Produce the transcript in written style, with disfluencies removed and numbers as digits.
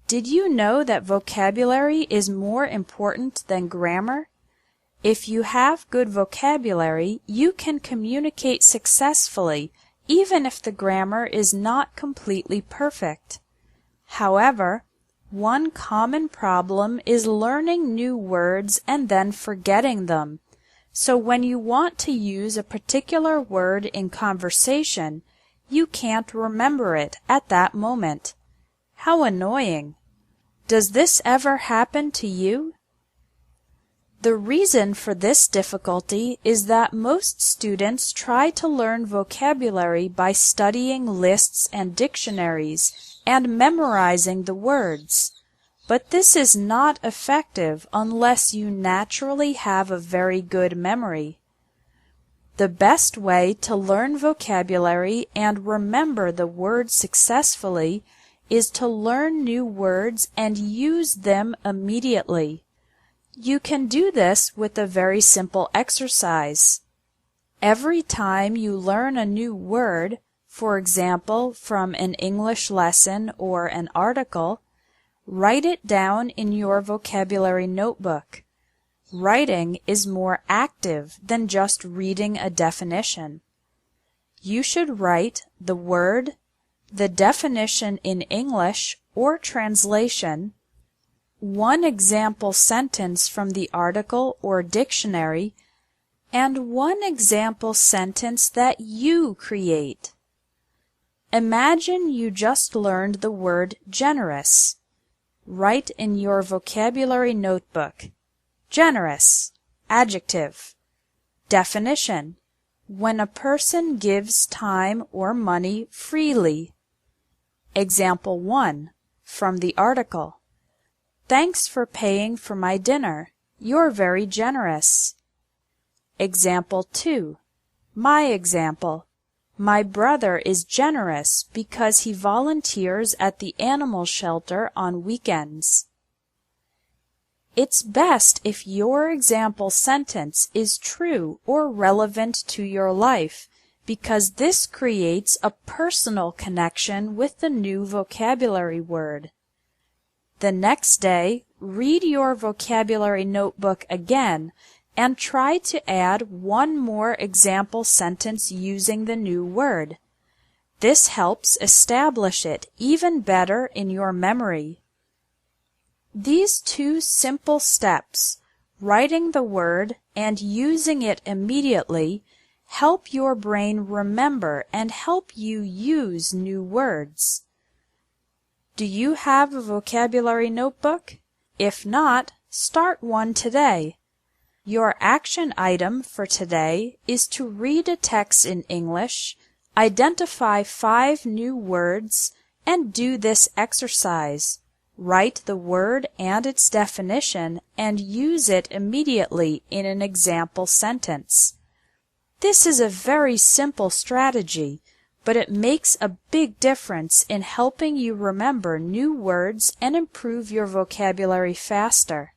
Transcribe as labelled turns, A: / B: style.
A: Did you know that vocabulary is more important than grammar? If you have good vocabulary, you can communicate successfully, even if the grammar is not completely perfect. However, one common problem is learning new words and then forgetting them. So when you want to use a particular word in conversation, you can't remember it at that moment. How annoying! Does this ever happen to you? The reason for this difficulty is that most students try to learn vocabulary by studying lists and dictionaries and memorizing the words. But this is not effective unless you naturally have a very good memory. The best way to learn vocabulary and remember the words successfully is to learn new words and use them immediately. You can do this with a very simple exercise. Every time you learn a new word, for example, from an English lesson or an article, write it down in your vocabulary notebook. Writing is more active than just reading a definition. You should write the word, the definition in English or translation, one example sentence from the article or dictionary, and one example sentence that you create. Imagine you just learned the word generous. Write in your vocabulary notebook, generous, adjective. Definition: when a person gives time or money freely. Example 1 from the article. Thanks for paying for my dinner. You're very generous. Example 2. My example. My brother is generous because he volunteers at the animal shelter on weekends. It's best if your example sentence is true or relevant to your life, because this creates a personal connection with the new vocabulary word. The next day, read your vocabulary notebook again and try to add one more example sentence using the new word. This helps establish it even better in your memory. These two simple steps, writing the word and using it immediately, help your brain remember and help you use new words. Do you have a vocabulary notebook? If not, start one today. Your action item for today is to read a text in English, identify 5 new words, and do this exercise. Write the word and its definition and use it immediately in an example sentence. This is a very simple strategy, but it makes a big difference in helping you remember new words and improve your vocabulary faster.